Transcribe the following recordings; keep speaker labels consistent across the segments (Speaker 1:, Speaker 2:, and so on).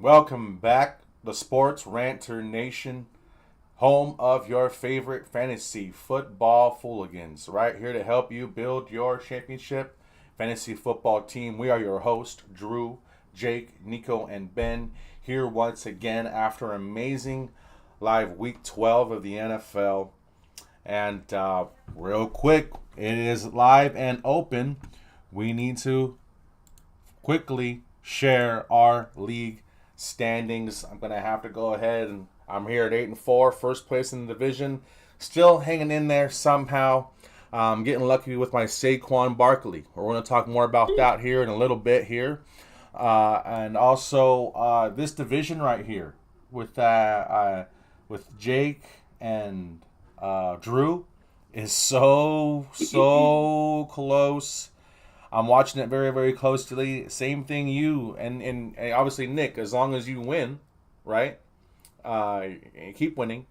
Speaker 1: Welcome back, the SportsRanter Nation, home of your favorite fantasy football fooligans. Right here to help you build your championship fantasy football team. We are your hosts, Drew, Jake, Nico, and Ben, here once again after amazing live week 12 of the NFL. And real quick, it is live and open. We need to quickly share our league standings. I'm gonna have to go ahead and I'm here at 8-4, first place in the division, still hanging in there somehow. Getting lucky with my Saquon Barkley. We're going to talk more about that here in a little bit here, and also this division right here with Jake and Drew is so close. I'm watching it very, very closely. Same thing you and obviously Nick. As long as you win, right? Keep winning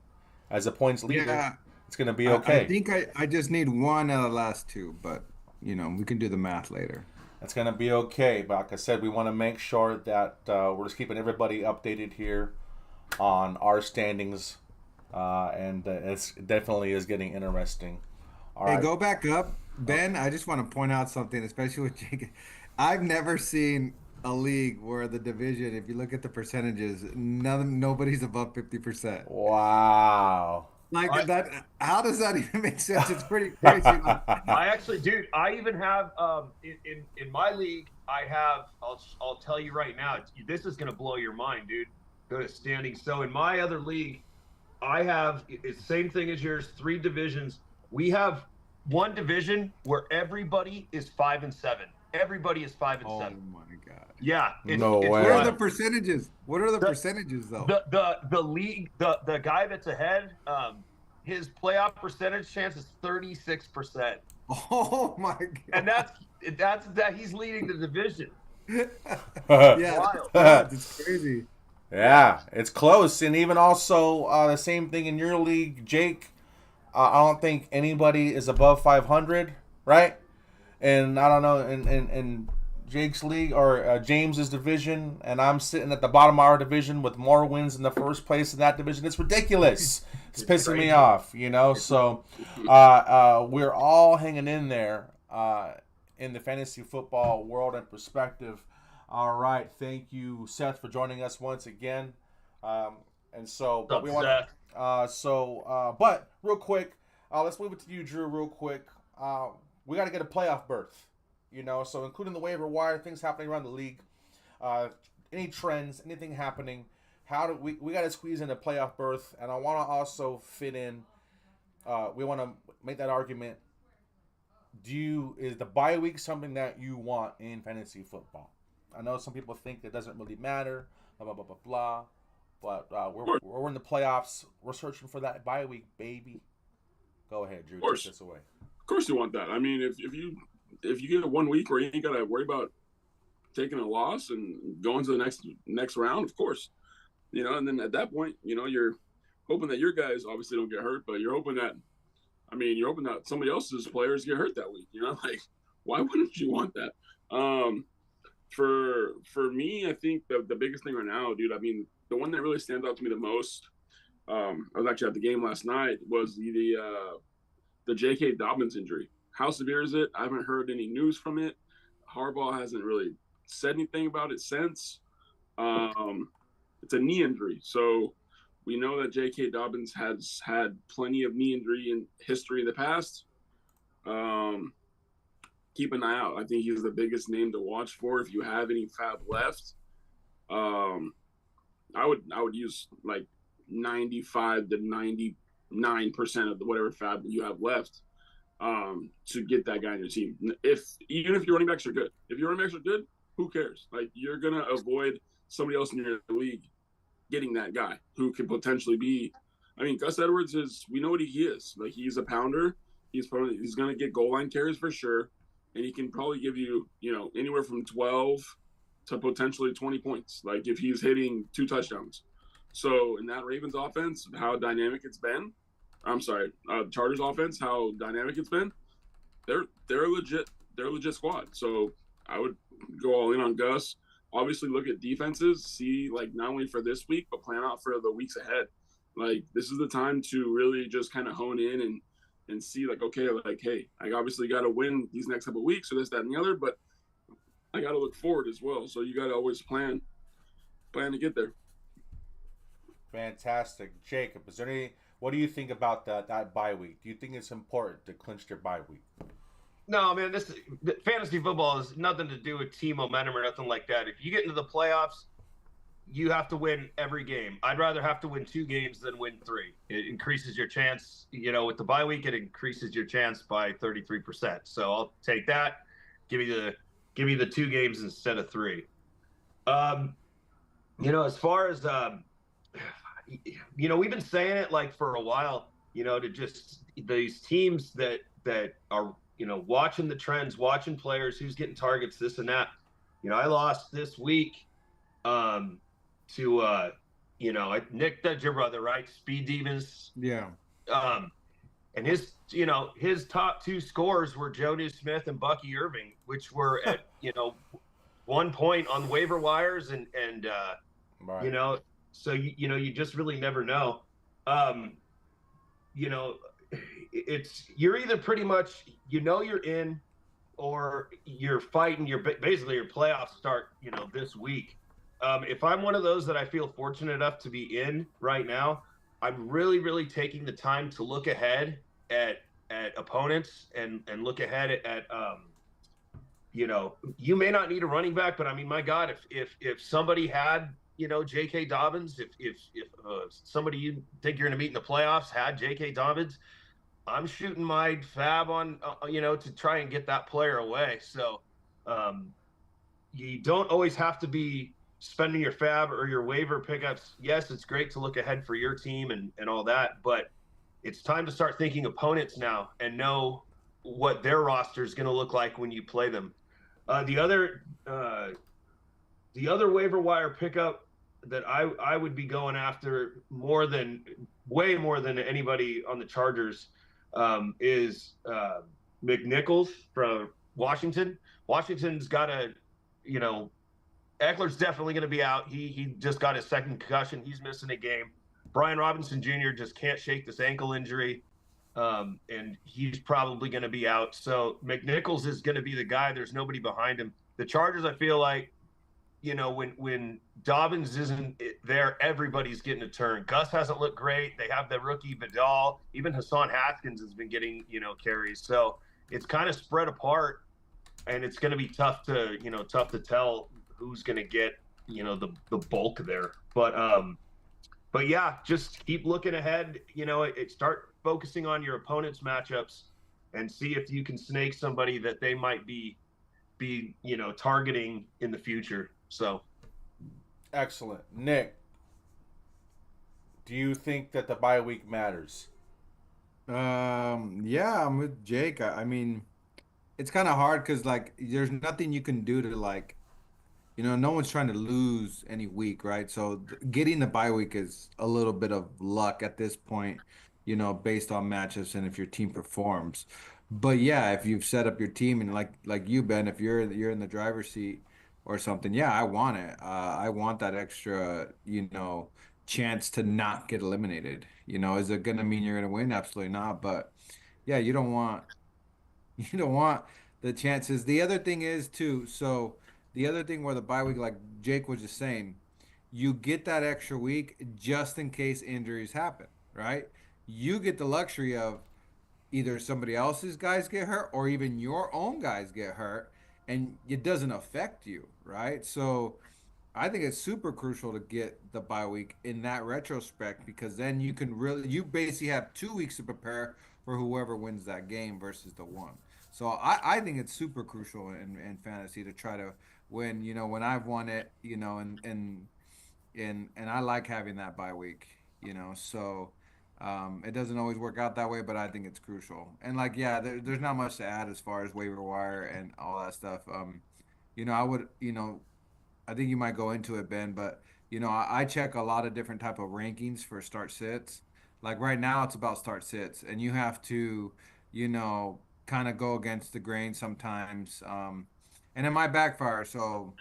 Speaker 1: as a points leader.
Speaker 2: Yeah,
Speaker 1: It's gonna be
Speaker 2: I
Speaker 1: okay.
Speaker 2: think I just need one out of the last two, but we can do the math later.
Speaker 1: It's gonna be okay. But like I said, we want to make sure that we're just keeping everybody updated here on our standings, and it's definitely is getting interesting. All
Speaker 2: Hey,
Speaker 1: right.
Speaker 2: go back up.
Speaker 1: Oh,
Speaker 2: Ben, I just want to point out something, especially with Jake. I've never seen a league where the division, if you look at the percentages, nobody's above 50%.
Speaker 1: wow.
Speaker 2: Like
Speaker 3: I
Speaker 2: that, how does that even make sense? It's pretty crazy. Like,
Speaker 3: I actually, dude, I even have in my league, I have. I'll tell you right now, this is gonna blow your mind, dude. Go to standings. So in my other league, I have it's the same thing as yours. Three divisions. We have one division where everybody is 5-7. Everybody is five and
Speaker 2: oh
Speaker 3: seven.
Speaker 2: my God.
Speaker 3: Yeah,
Speaker 1: No
Speaker 3: it's
Speaker 2: What are
Speaker 1: way.
Speaker 2: the
Speaker 3: wild.
Speaker 2: percentages? What are the
Speaker 3: The
Speaker 2: percentages though?
Speaker 3: the league the guy that's ahead, his playoff percentage chance is 36%,
Speaker 2: Oh my
Speaker 3: and
Speaker 2: God.
Speaker 3: that's that he's leading the division.
Speaker 2: Yeah,
Speaker 3: Wild.
Speaker 2: that's nuts. It's crazy.
Speaker 1: Yeah, it's close, and even also the same thing in your league, Jake. I don't think anybody is above 500, right? And I don't know in Jake's league or James's division, and I'm sitting at the bottom of our division with more wins in the first place in that division. It's ridiculous. It's
Speaker 3: It's
Speaker 1: pissing me
Speaker 3: crazy.
Speaker 1: off, you know.
Speaker 3: It's
Speaker 1: So we're all hanging in there in the fantasy football world and perspective. All right, thank you, Seth, for joining us once again. Um, and so, but
Speaker 3: What's
Speaker 1: we
Speaker 3: up,
Speaker 1: want
Speaker 3: Seth?
Speaker 1: but real quick, let's move it to you, Drew. Real quick, we got to get a playoff berth, you know. So including the waiver wire, things happening around the league, uh, any trends, anything happening. How do we got to squeeze in a playoff berth? And I want to also fit in. We want to make that argument. Is the bye week something that you want in fantasy football? I know some people think it doesn't really matter, blah blah blah blah blah. But
Speaker 4: Of course,
Speaker 1: we're in the playoffs. We're searching for that bye week, baby. Go ahead, Drew.
Speaker 4: of
Speaker 1: Take
Speaker 4: course,
Speaker 1: this away.
Speaker 4: of course, you want that. I mean, if you get a 1 week where you ain't got to worry about taking a loss and going to the next round, of course, and then at that point, you're hoping that your guys obviously don't get hurt, but you're hoping that somebody else's players get hurt that week. Like why wouldn't you want that? Um, for me, I think the biggest thing right now, dude. I mean, the one that really stands out to me the most. I was actually at the game last night. Was the J.K. Dobbins injury? How severe is it? I haven't heard any news from it. Harbaugh hasn't really said anything about it since. Um, it's a knee injury, so we know that J.K. Dobbins has had plenty of knee injury in history in the past. Um, Keep an eye out. I think he's the biggest name to watch for if you have any fab left. Um, I would use like 95 to 99% of the whatever fab you have left to get that guy on your team. If even if your running backs are good, if your running backs are good, who cares? Like you're gonna avoid somebody else in your league getting that guy who could potentially be. I mean, Gus Edwards is. We know what he is. Like he's a pounder. He's gonna get goal line carries for sure, and he can probably give you anywhere from 12 to potentially 20 points. Like if he's hitting 2 touchdowns. So in that Ravens offense, how dynamic it's been. I'm sorry, Chargers offense, how dynamic it's been. They're a legit squad. So I would go all in on Gus. obviously look at defenses, see like not only for this week but plan out for the weeks ahead. Like this is the time to really just kind of hone in and see like, okay, like, hey, I obviously got to win these next couple of weeks or this, that, and the other, but I got to look forward as well. So you got to always plan to get there.
Speaker 1: Fantastic, Jacob. Is there any? What do you think about that bye week? Do you think it's important to clinch their bye week?
Speaker 3: No, man, this fantasy football has nothing to do with team momentum or nothing like that. If you get into the playoffs, you have to win every game. I'd rather have to win 2 games than win 3. It increases your chance. With the bye week, it increases your chance by 33%. So I'll take that. Give me the 2 games instead of 3. Um, as far as we've been saying it like for a while. To just these teams that are watching the trends, watching players, who's getting targets, this and that. I lost this week um, to Nick, that's your brother, right? Speed Demons.
Speaker 2: Yeah.
Speaker 3: And his top 2 scores were Jonas Smith and Bucky Irving, which were at 1 point on waiver wires, and
Speaker 1: Right.
Speaker 3: so you just really never know. Um, it's you're either pretty much you're in, or you're fighting. Basically your playoffs start this week. If I'm one of those that I feel fortunate enough to be in right now, I'm really really taking the time to look ahead at opponents, and look ahead at you may not need a running back, but I mean, my God, if somebody had J.K. Dobbins, if somebody you think you're going to meet in the playoffs had J.K. Dobbins, I'm shooting my fab on to try and get that player away. So um, you don't always have to be spending your fab or your waiver pickups. Yes, it's great to look ahead for your team and all that, but it's time to start thinking opponents now and know what their roster is going to look like when you play them. The other waiver wire pickup that I would be going after way more than anybody on the Chargers is McNichols from Washington. Washington's got you know, Eckler's definitely going to be out. He just got his second concussion. He's missing a game. Brian Robinson Jr. just can't shake this ankle injury, and he's probably going to be out. So McNichols is going to be the guy. There's nobody behind him. The Chargers, I feel like, when Dobbins isn't there, everybody's getting a turn. Gus hasn't looked great. They have the rookie Vidal. Even Hassan Haskins has been getting carries. So it's kind of spread apart, and it's going to be tough to tell who's going to get the bulk there. But yeah, just keep looking ahead. Start focusing on your opponent's matchups and see if you can snake somebody that they might be targeting in the future. So
Speaker 1: Excellent, Nick. Do you think that the bye week matters?
Speaker 2: Yeah, I'm with Jake. I mean, it's kind of hard because like there's nothing you can do to like, no one's trying to lose any week, right? So getting the bye week is a little bit of luck at this point, based on matchups and if your team performs. But yeah, if you've set up your team and like you, Ben, if you're in the driver's seat or something, yeah, I want it. I want that extra, chance to not get eliminated. Is it gonna mean you're gonna win? Absolutely not. But yeah, you don't want you don't want the chances. The other thing is too, so the other thing where the bye week, like Jake was just saying, you get that extra week just in case injuries happen, right? You get the luxury of either somebody else's guys get hurt or even your own guys get hurt, and it doesn't affect you, right? So I think it's super crucial to get the bye week in that retrospect because then you basically have 2 weeks to prepare for whoever wins that game versus the one. So I think it's super crucial in fantasy to try to win, when I've won it, and I like having that bye week, so it doesn't always work out that way, but I think it's crucial. And like, yeah, there's not much to add as far as waiver wire and all that stuff. I would, I think you might go into it, Ben, but I check a lot of different type of rankings for start sits. Like right now, it's about start sits, and you have to, kind of go against the grain sometimes. And it might backfire. So,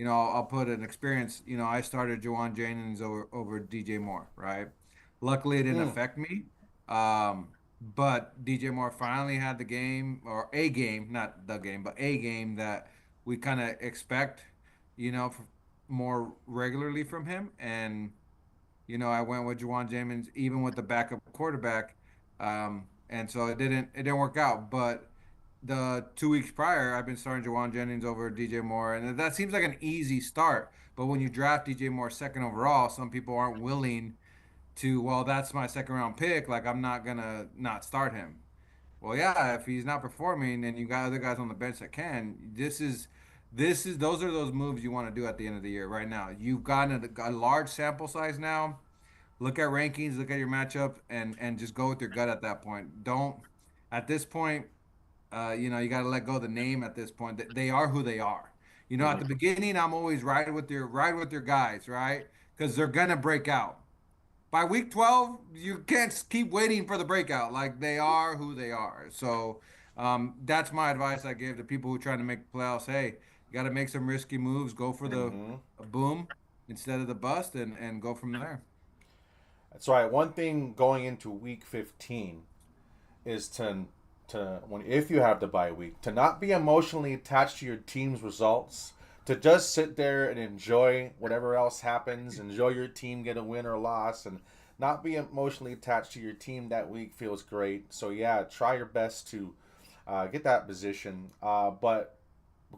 Speaker 2: I'll put an experience. I started Jawan Jennings over DJ Moore, right? Luckily, it didn't
Speaker 1: Mm,
Speaker 2: affect me. But DJ Moore finally had the game, or a game, not the game, but a game that we kind of expect, more regularly from him. And I went with Jawan Jennings even with the backup quarterback. And so it didn't work out. But the 2 weeks prior, I've been starting Jawan Jennings over DJ Moore, and that seems like an easy start. But when you draft DJ Moore second overall, some people aren't willing to. Well, that's my second round pick. Like I'm not gonna not start him. Well, yeah, if he's not performing and you got other guys on the bench that can, those are those moves you want to do at the end of the year. Right now, you've gotten a large sample size now. Look at rankings, look at your matchup, and just go with your gut at that point. Don't at this point, you got to let go of the name at this point. They are who they are. At the
Speaker 1: mm.
Speaker 2: beginning, I'm always ride with your guys, right? Because they're gonna break out. By week 12, you can't keep waiting for the breakout. Like they are who they are. So that's my advice I give to people who are trying to make playoffs. Hey, you got to make some risky moves. Go for the
Speaker 1: Mm-hmm.
Speaker 2: boom instead of the bust, and go from there.
Speaker 1: That's right. One thing going into week 15 is to when if you have the bye week to not be emotionally attached to your team's results, to just sit there and enjoy whatever else happens, enjoy your team get a win or loss, and not be emotionally attached to your team that week feels great. So yeah, try your best to get that position. But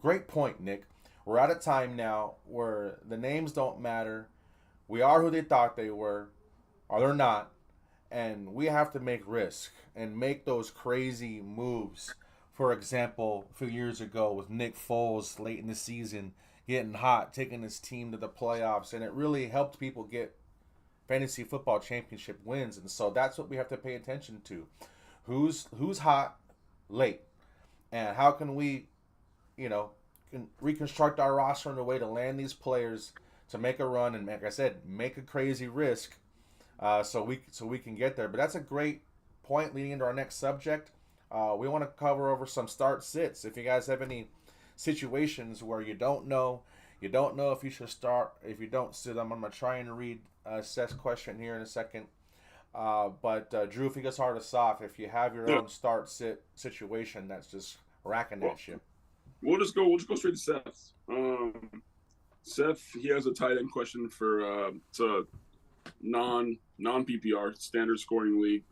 Speaker 1: great point, Nick. We're out of time now where the names don't matter. We are who they thought they were, or they're not, and we have to make risk and make those crazy moves. For example, a few years ago with Nick Foles late in the season, getting hot, taking his team to the playoffs, and it really helped people get fantasy football championship wins. And so that's what we have to pay attention to. Who's hot late, and how can we, you know, can reconstruct our roster in a way to land these players to make a run and, like I said, make a crazy risk so we can get there. But that's a great point leading into our next subject. We want to cover over some start sits. If you guys have any situations where you don't know if you should start, if you don't sit them, I'm gonna try and read Seth's question here in a second. But Drew, if you get start us off, if you have your
Speaker 4: Yeah.
Speaker 1: own start sit situation that's just racking
Speaker 4: Well,
Speaker 1: at you.
Speaker 4: we'll just go straight to Seth. Seth, he has a tight end question for it's a non PPR standard scoring league.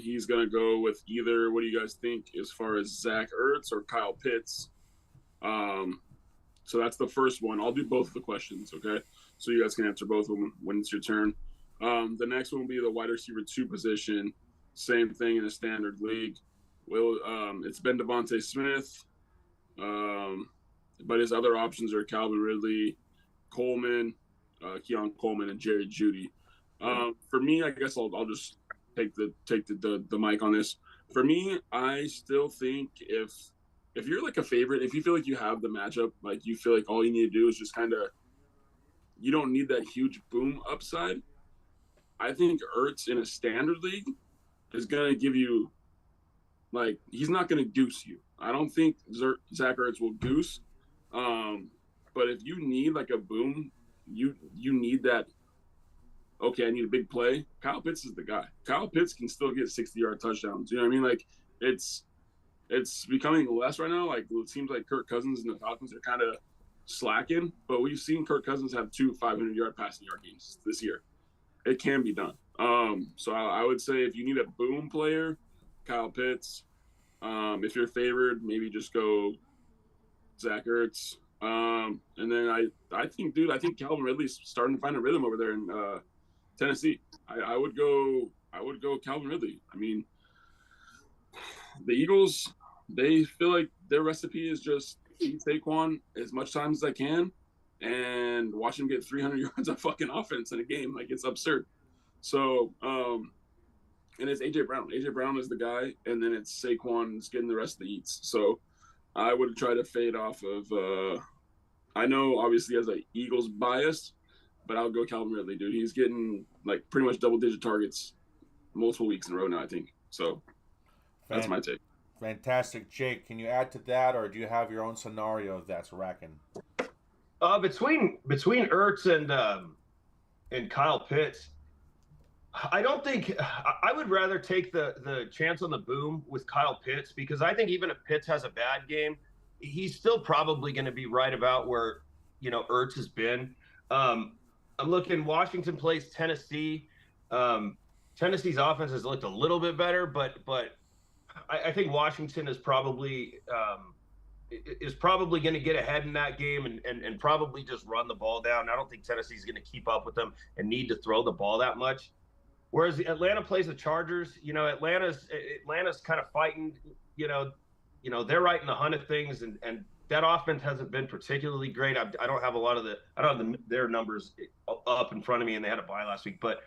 Speaker 4: He's gonna go with either. What do you guys think as far as Zach Ertz or Kyle Pitts? Um, so that's the first one. I'll do both of the questions, okay? So you guys can answer both of them when it's your turn. The next one will be the wide receiver 2 position. Same thing in a standard league. It's been Devontae Smith, um, but his other options are Calvin Ridley, Coleman, Keon Coleman, and Jerry Judy. For me, I guess I'll just take the mic on this. For me, I still think if you're like a favorite, if you feel like you have the matchup, like you feel like all you need to do is just kind of, you don't need that huge boom upside. I think Ertz in a standard league is gonna give you, like, he's not gonna goose you. I don't think Zach Ertz will goose. Um, but if you need like a boom, you need that. Okay, I need a big play. Kyle Pitts is the guy. Kyle Pitts can still get 60-yard touchdowns. You know what I mean? Like it's it's becoming less right now. Like it seems like Kirk Cousins and the Falcons are kind of slacking, but we've seen Kirk Cousins have 2 500-yard passing yard games this year. It can be done. So I would say if you need a boom player, Kyle Pitts. If you're favored, maybe just go Zach Ertz. And then I think Calvin Ridley's starting to find a rhythm over there in Tennessee. I would go Calvin Ridley. I mean, the Eagles, they feel like their recipe is just feed Saquon as much time as they can and watch him get 300 yards of fucking offense in a game. Like it's absurd. So, and it's AJ Brown. AJ Brown is the guy, and then it's Saquon's getting the rest of the eats. So I would try to fade off of. I know obviously as a Eagles bias, but I'll go Calvin Ridley, dude. He's getting like pretty much double-digit targets multiple weeks in a row now, I think. So that's
Speaker 1: Fan-
Speaker 4: my take.
Speaker 1: Fantastic, Jake. Can you add to that, or do you have your own scenario that's racking?
Speaker 3: Between Ertz and Kyle Pitts, I don't think I would rather take the chance on the boom with Kyle Pitts, because I think even if Pitts has a bad game, he's still probably going to be right about where Ertz has been. I'm looking. Washington plays Tennessee. Tennessee's offense has looked a little bit better, but I think Washington is probably going to get ahead in that game and probably just run the ball down. I don't think Tennessee's going to keep up with them and need to throw the ball that much. Whereas Atlanta plays the Chargers, Atlanta's kind of fighting, they're right in the hunt of things, and that offense hasn't been particularly great. I don't have their numbers up in front of me, and they had a bye last week, but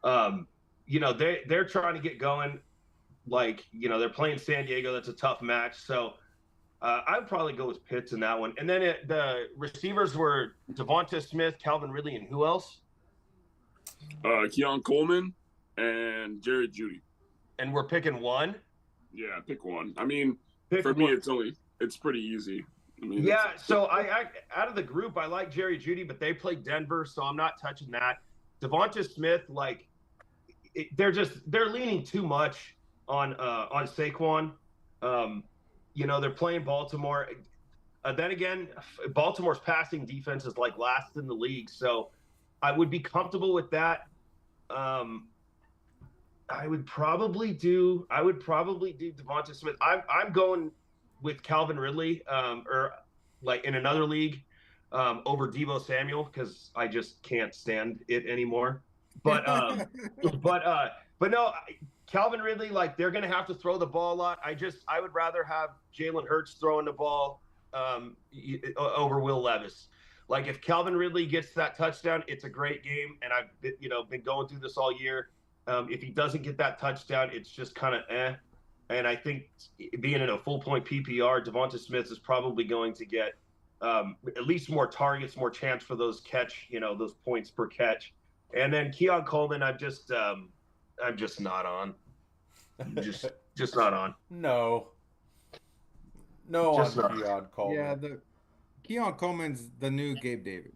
Speaker 3: they're trying to get going. Like, they're playing San Diego. That's a tough match. So I would probably go with Pitts in that one. And then the receivers were Devonta Smith, Calvin Ridley, and who else?
Speaker 4: Keon Coleman and Jared Judy.
Speaker 3: And we're picking one?
Speaker 4: Yeah, pick one. I mean, for
Speaker 3: one.
Speaker 4: me, it's pretty easy. I mean,
Speaker 3: yeah, so I out of the group, I like Jerry Judy, but they play Denver, so I'm not touching that. Devonta Smith, they're leaning too much on Saquon. They're playing Baltimore. Then again, Baltimore's passing defense is last in the league, so I would be comfortable with that. I would probably do Devonta Smith. I'm going with Calvin Ridley, or in another league, over Deebo Samuel, because I just can't stand it anymore. But but no, Calvin Ridley, they're going to have to throw the ball a lot. I would rather have Jalen Hurts throwing the ball over Will Levis. If Calvin Ridley gets that touchdown, it's a great game, and I've been going through this all year. If he doesn't get that touchdown, it's just kind of eh. And I think being in a full point PPR, Devonta Smith is probably going to get at least more targets, more chance for those those points per catch. And then Keon Coleman, I'm just not on. Just not on.
Speaker 1: No
Speaker 3: Just
Speaker 1: on Keon Coleman.
Speaker 2: Yeah, Keon Coleman's the new Gabe Davis.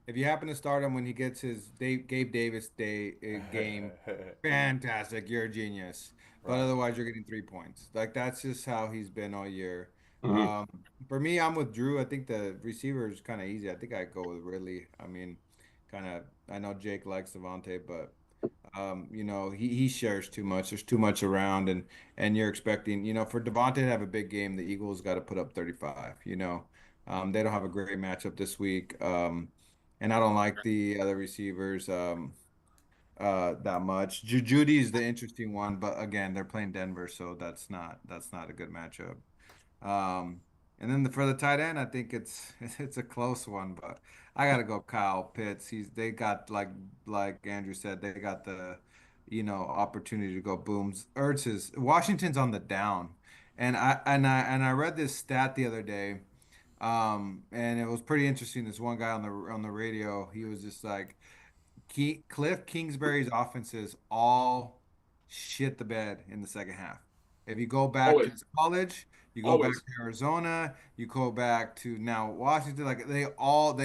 Speaker 2: If you happen to start him when he gets his Gabe Davis game, fantastic, you're a genius. But otherwise, you're getting 3 points. That's just how he's been all year.
Speaker 3: Mm-hmm.
Speaker 2: For me, I'm with Drew. I think the receiver is kind of easy. I think I'd go with Ridley. I mean, I know Jake likes Devontae, but he shares too much. There's too much around, and you're expecting, for Devontae to have a big game, the Eagles got to put up 35. They don't have a great matchup this week. And I don't like the other receivers that much. Judy's the interesting one, but again, they're playing Denver, so that's not a good matchup. And then for the tight end, I think it's a close one, but I gotta go Kyle Pitts. They got like Andrew said, they got the opportunity to go booms. Washington's on the down, and I read this stat the other day. And it was pretty interesting. This one guy on the radio, he was just like, Cliff Kingsbury's offenses all shit the bed in the second half. If you go back to college, you go back to Arizona, you go back to now Washington, they all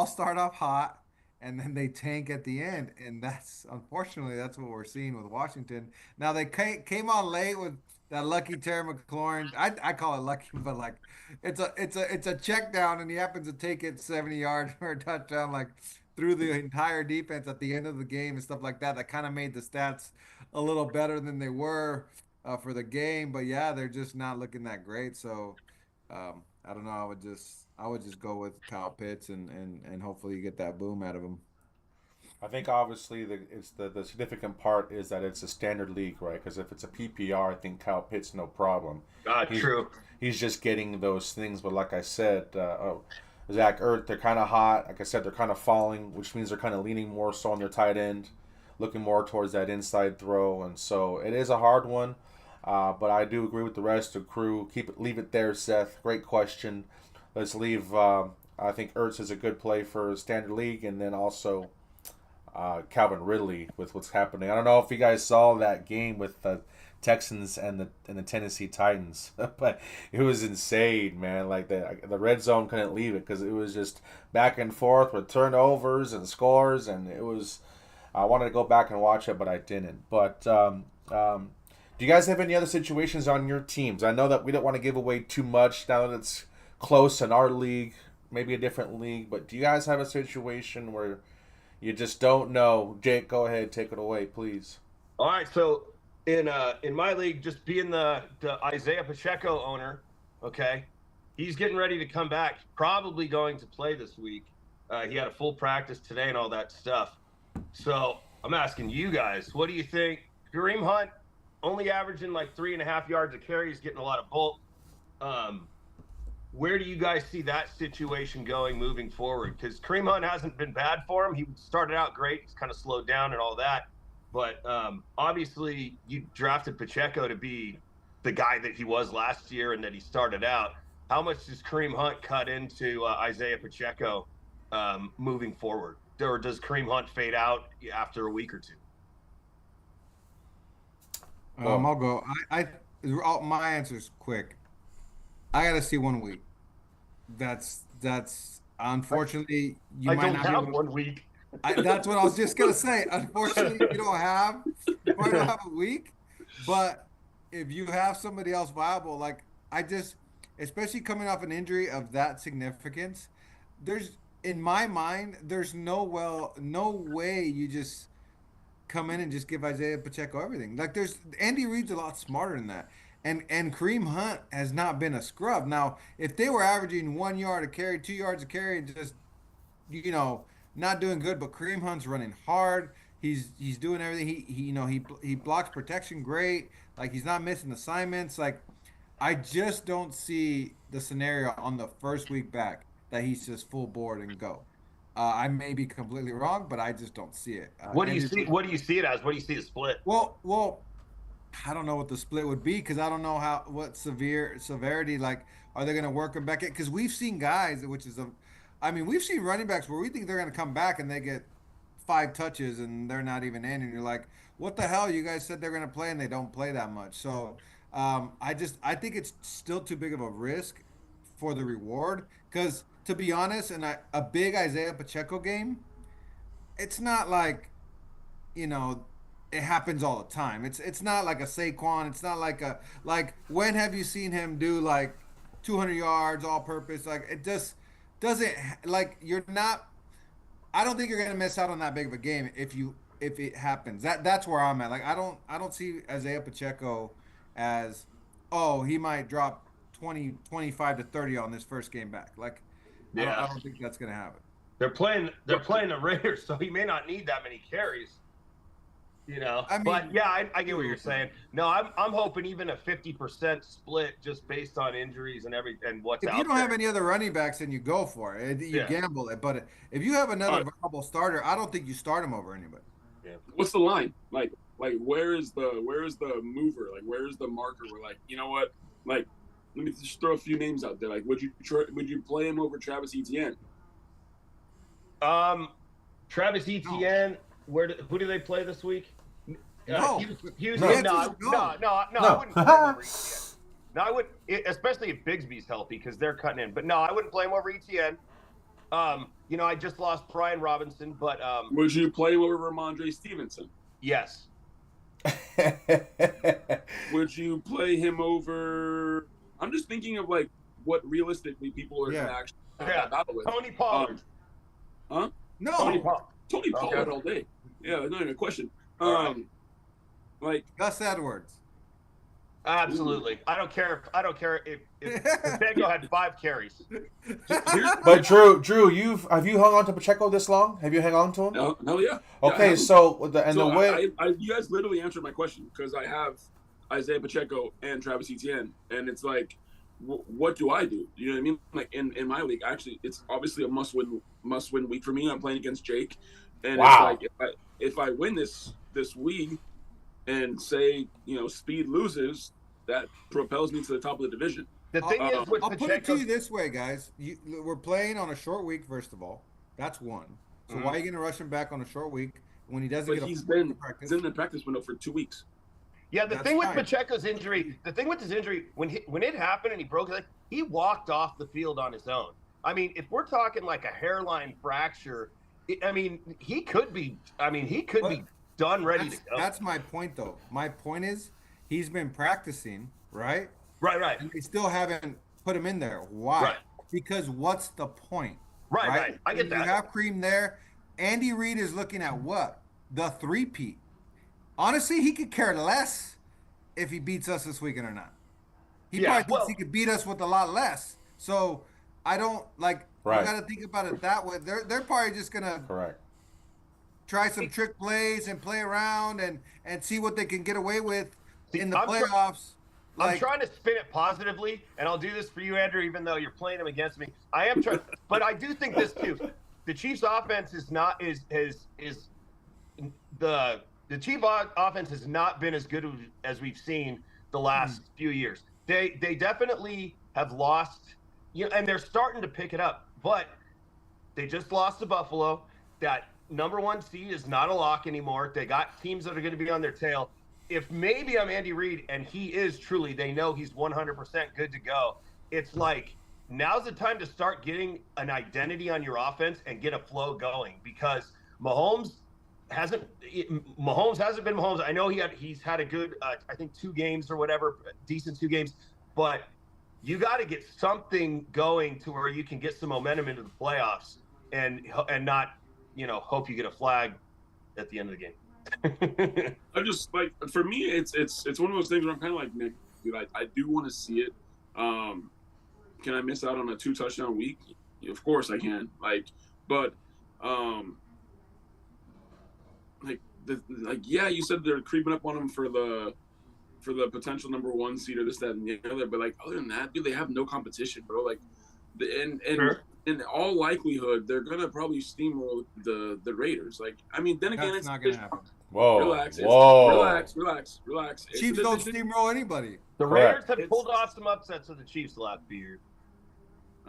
Speaker 2: start off hot and then they tank at the end. And unfortunately that's what we're seeing with Washington. Now they came on late with that lucky Terry McLaurin. I call it lucky, but it's a check down and he happens to take it 70 yards for a touchdown, through the entire defense at the end of the game and stuff like that. That kind of made the stats a little better than they were for the game. But yeah, they're just not looking that great. So I don't know. I would just go with Kyle Pitts and hopefully you get that boom out of him.
Speaker 1: I think obviously the significant part is that it's a standard league, right? Because if it's a PPR, I think Kyle Pitts no problem.
Speaker 3: True.
Speaker 1: He's just getting those things, but like I said, Zach Ertz, they're kind of hot. Like I said, they're kind of falling, which means they're kind of leaning more so on their tight end, looking more towards that inside throw, and so it is a hard one. But I do agree with the rest of the crew. Leave it there, Seth. Great question. Let's leave. I think Ertz is a good play for standard league, and then also Calvin Ridley with what's happening. I don't know if you guys saw that game with Texans and the Tennessee Titans. But it was insane, man. Like the red zone couldn't leave it because it was just back and forth with turnovers and scores, and it was. I wanted to go back and watch it, but I didn't. But do you guys have any other situations on your teams? I know that we don't want to give away too much now that it's close in our league, maybe a different league. But do you guys have a situation where you just don't know? Jake, go ahead, take it away, please.
Speaker 3: All right, so in my league, just being the Isaiah Pacheco owner, okay, he's getting ready to come back, probably going to play this week. He had a full practice today and all that stuff. So I'm asking you guys, what do you think? Kareem Hunt only averaging like 3.5 yards a carry. He's getting a lot of bulk. Where do you guys see that situation going moving forward? Because Kareem Hunt hasn't been bad for him. He started out great. He's kind of slowed down and all that. But obviously, you drafted Pacheco to be the guy that he was last year and that he started out. How much does Kareem Hunt cut into Isaiah Pacheco moving forward? Or does Kareem Hunt fade out after a week or two?
Speaker 2: I'll go. My answer's quick. I gotta see 1 week. That's unfortunately you might not
Speaker 3: have
Speaker 2: be able to,
Speaker 3: 1 week.
Speaker 2: that's what I was just gonna say. Unfortunately, you might not have a week. But if you have somebody else viable, like especially coming off an injury of that significance, in my mind, there's no way you just come in and just give Isaiah Pacheco everything. Like Andy Reid's a lot smarter than that. And Kareem Hunt has not been a scrub. Now, if they were averaging 1 yard a carry, 2 yards a carry, and just not doing good, but Kareem Hunt's running hard. He's doing everything. He blocks protection great. Like he's not missing assignments. Like I just don't see the scenario on the first week back that he's just full board and go. I may be completely wrong, but I just don't see it.
Speaker 3: What do you see? What do you see it as? What do you see the split?
Speaker 2: Well, I don't know what the split would be because I don't know what severity. Like, are they going to work him back in? Because we've seen guys, we've seen running backs where we think they're going to come back and they get 5 touches and they're not even in, and you're like, what the hell? You guys said they're going to play and they don't play that much. So, I think it's still too big of a risk for the reward because, to be honest, in a big Isaiah Pacheco game, it's not like, it happens all the time. It's not like a Saquon. It's not like when have you seen him do like 200 yards all purpose? Like it just doesn't like you're not. I don't think you're gonna miss out on that big of a game if it happens. That's where I'm at. Like I don't see Isaiah Pacheco as he might drop 25 to 30 on this first game back. Like I don't think that's gonna happen.
Speaker 3: They're playing the Raiders, so he may not need that many carries. But yeah, I get what you're saying. No, I'm hoping even a 50% split just based on injuries and what's out there.
Speaker 2: If you don't have any other running backs, then you go for it. You gamble it. But if you have another viable starter, I don't think you start him over anybody.
Speaker 4: Yeah. What's the line? Like where is the mover? Like where is the marker? We're like, you know what? Like, let me just throw a few names out there. Like, would you play him over Travis Etienne?
Speaker 3: Travis Etienne. Who do they play this week?
Speaker 2: Houston.
Speaker 3: No, I wouldn't play him over Etienne. No, I would, especially if Bigsby's healthy because they're cutting in. But no, I wouldn't play him over Etienne. I just lost Brian Robinson, but
Speaker 4: would you play him over Ramondre Stevenson?
Speaker 3: Yes.
Speaker 4: Would you play him over? I'm just thinking of like what realistically people are going to actually battle with.
Speaker 3: Tony Pollard.
Speaker 4: Huh?
Speaker 2: No.
Speaker 4: Tony Pollard all day. Yeah, not even a question. Like
Speaker 2: Gus Edwards.
Speaker 3: Absolutely. I don't care if Pacheco had 5 carries.
Speaker 1: But Drew, have you hung on to Pacheco this long? Have you hung on to him?
Speaker 4: No, yeah.
Speaker 1: Okay,
Speaker 4: you guys literally answered my question because I have Isaiah Pacheco and Travis Etienne, and it's like, what do I do? You know what I mean? Like in my league, actually, it's obviously a must win week for me. I'm playing against Jake, and it's like if I win this week, and say Speed loses, that propels me to the top of the division.
Speaker 3: The thing is, with
Speaker 2: I'll put it to you this way, guys. We're playing on a short week. First of all, that's one. So why are you going to rush him back on a short week when he doesn't get a
Speaker 4: he's
Speaker 2: practice?
Speaker 4: He's in the practice window for 2 weeks.
Speaker 3: Yeah, the
Speaker 2: That's
Speaker 3: thing with
Speaker 2: fine.
Speaker 3: Pacheco's injury, the thing with his injury, when it happened and he broke his leg, he walked off the field on his own. I mean, if we're talking like a hairline fracture, I mean, he could be. I mean, he could
Speaker 2: But
Speaker 3: be done, ready to go.
Speaker 2: that's my point, though. My point is he's been practicing, right?
Speaker 3: Right,
Speaker 2: And they still haven't put him in there. Why?
Speaker 3: Right.
Speaker 2: Because what's the point?
Speaker 3: right. I get
Speaker 2: When
Speaker 3: that.
Speaker 2: you have Cream there. Andy Reid is looking at what? The three-peat. Honestly, he could care less if he beats us this weekend or not. He
Speaker 3: Yeah,
Speaker 2: probably thinks he could beat us with a lot less. So I don't like.
Speaker 1: Right.
Speaker 2: You got to think about it that way. They're probably just gonna
Speaker 1: Correct.
Speaker 2: try some trick plays and play around and see what they can get away with in the
Speaker 3: I'm
Speaker 2: playoffs.
Speaker 3: I'm trying to spin it positively, and I'll do this for you, Andrew, even though you're playing him against me. I am trying, but I do think this too. The Chiefs' offense is not the Chiefs' offense has not been as good as we've seen the last few years. They definitely have lost, and they're starting to pick it up. But they just lost to Buffalo. That number one seed is not a lock anymore. They got teams that are going to be on their tail. If maybe I'm Andy Reid and he is truly, they know he's 100% good to go. It's like now's the time to start getting an identity on your offense and get a flow going, because Mahomes hasn't been Mahomes. I know he's had a good I think 2 games or whatever, decent 2 games, but you got to get something going to where you can get some momentum into the playoffs and not hope you get a flag at the end of the game.
Speaker 4: I just like, for me, it's one of those things where I'm kind of like, Nick, dude, I do want to see it. Can I miss out on a 2-touchdown week? Of course I can. But yeah, you said they're creeping up on them for the potential number 1 seed or this, that, and the other. But other than that, dude, they have no competition, bro.
Speaker 3: Sure.
Speaker 4: In all likelihood, they're gonna probably steamroll the Raiders. Then again,
Speaker 2: That's
Speaker 4: it's
Speaker 2: not gonna happen.
Speaker 1: Whoa.
Speaker 4: Relax.
Speaker 1: Whoa.
Speaker 4: Relax.
Speaker 2: Chiefs don't steamroll anybody.
Speaker 3: The
Speaker 1: Correct.
Speaker 3: Raiders have pulled off some upsets of the Chiefs the last few years.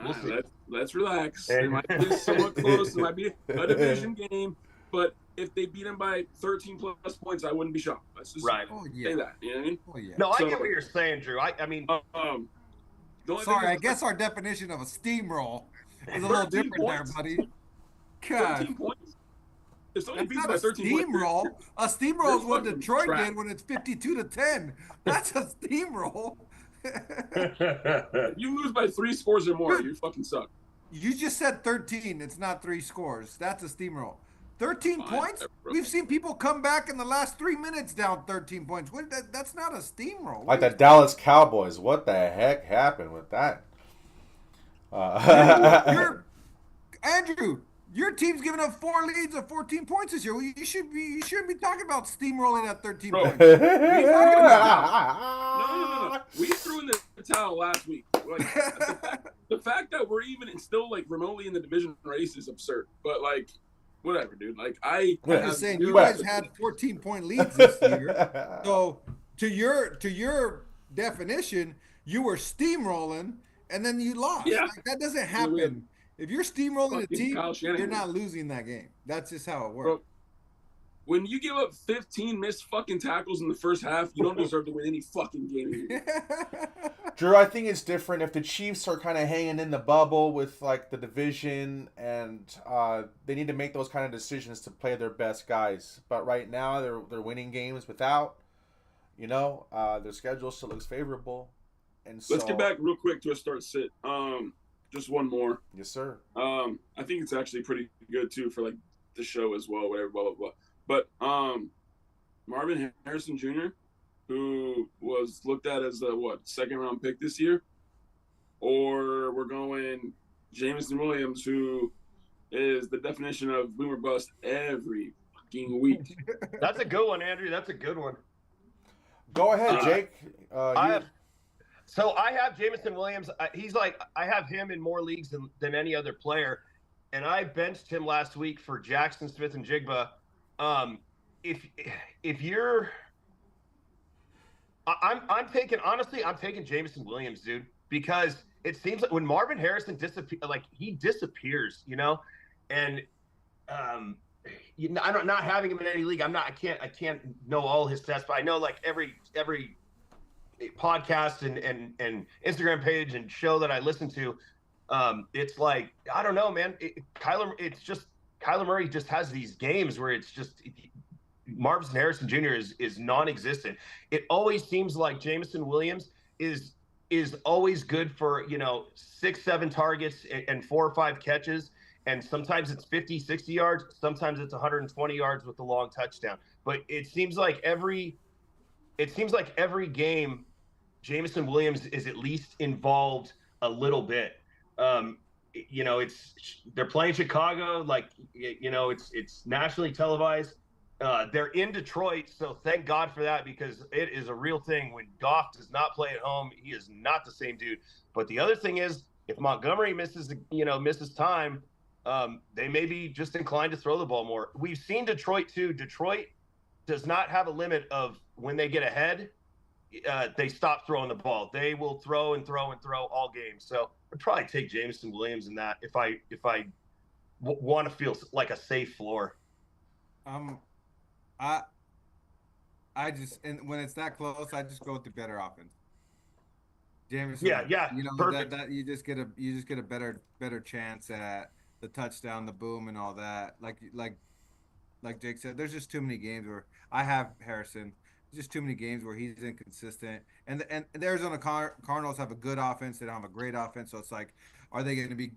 Speaker 3: We'll see.
Speaker 4: Let's relax. It might be somewhat close. It might be a division game, but if they beat them by 13 plus points, I wouldn't be shocked. Let's just
Speaker 3: Right.
Speaker 4: say that. You know what I mean?
Speaker 2: Oh yeah.
Speaker 3: No, I get what you're saying, Drew. I mean,
Speaker 4: the only
Speaker 2: Sorry,
Speaker 4: thing
Speaker 2: I
Speaker 4: is,
Speaker 2: guess our definition of a steamroll is a little
Speaker 4: 13
Speaker 2: different
Speaker 4: points.
Speaker 2: there, buddy. God.
Speaker 4: 13 points. If somebody
Speaker 2: That's
Speaker 4: beats
Speaker 2: not
Speaker 4: by
Speaker 2: a
Speaker 4: 13 points,
Speaker 2: steamroll. A steamroll is what
Speaker 4: fucking
Speaker 2: Detroit
Speaker 4: trash.
Speaker 2: did when it's 52-10. That's a steamroll.
Speaker 4: you lose by 3 scores or more, you fucking suck.
Speaker 2: You just said 13. It's not 3 scores. That's a steamroll. 13
Speaker 4: Fine,
Speaker 2: points?
Speaker 4: bro.
Speaker 2: We've seen people come back in the last 3 minutes down 13 points. That's not a steamroll.
Speaker 1: Like the Dallas Cowboys. What the heck happened with that?
Speaker 2: Andrew, your team's giving up 4 leads of 14 points this year. Well, you shouldn't be talking about steamrolling at 13
Speaker 4: Bro.
Speaker 2: points.
Speaker 4: No. We threw in the towel last week. The fact that we're even still remotely in the division race is absurd. But whatever, dude.
Speaker 2: I'm just saying, you guys had 14-point leads this year. So to your definition, you were steamrolling and then you lost.
Speaker 4: Yeah.
Speaker 2: That doesn't happen. If you're steamrolling a team,
Speaker 4: Kyle Shanahan.
Speaker 2: you're not losing that game. That's just how it works.
Speaker 4: Bro, when you give up 15 missed fucking tackles in the first half, you don't deserve to win any fucking game.
Speaker 1: Drew, I think it's different if the Chiefs are kind of hanging in the bubble with the division, and they need to make those kind of decisions to play their best guys. But right now they're winning games without, their schedule still looks favorable. And so,
Speaker 4: Let's get back real quick to a start sit. Just one more.
Speaker 1: Yes, sir.
Speaker 4: I think it's actually pretty good too for the show as well, whatever, blah blah blah. But Marvin Harrison Jr., who was looked at as a 2nd round pick this year, or we're going Jameson Williams, who is the definition of boomer bust every fucking week.
Speaker 3: that's a good one, Andrew. That's a good one.
Speaker 1: Go ahead, Jake.
Speaker 3: I have Jameson Williams. I have him in more leagues than any other player, and I benched him last week for Jackson Smith and Jigba. If you're, I'm taking Jameson Williams, dude, because it seems like when Marvin Harrison disappears, he disappears, and I don't not having him in any league. I can't know all his stats, but I know like every podcast and Instagram page and show that I listen to, it's like I don't know, man. Kyler Murray just has these games where it's just Marvin Harrison Jr. is non-existent. It always seems like Jameson Williams is always good for 6-7 targets and 4 or 5 catches, and sometimes it's 50 60 yards, sometimes it's 120 yards with a long touchdown. But it seems like every game Jameson Williams is at least involved a little bit. It's they're playing Chicago, like it's nationally televised. They're in Detroit, so thank God for that, because it is a real thing. When Goff does not play at home, he is not the same dude. But the other thing is, if Montgomery misses time, they may be just inclined to throw the ball more. We've seen Detroit too. Detroit does not have a limit of when they get ahead. They stop throwing the ball. They will throw and throw and throw all game. So I'd probably take Jameson Williams in that if I want to feel like a safe floor.
Speaker 2: I I just and when it's that close, I just go with the better offense. Jameson,
Speaker 3: Yeah, perfect.
Speaker 2: that you just get a better chance at the touchdown, the boom, and all that. Like Jake said, there's just too many games where I have Harrison. There's just too many games where he's inconsistent. And the Arizona Cardinals have a good offense. They don't have a great offense. So it's like, are they going to be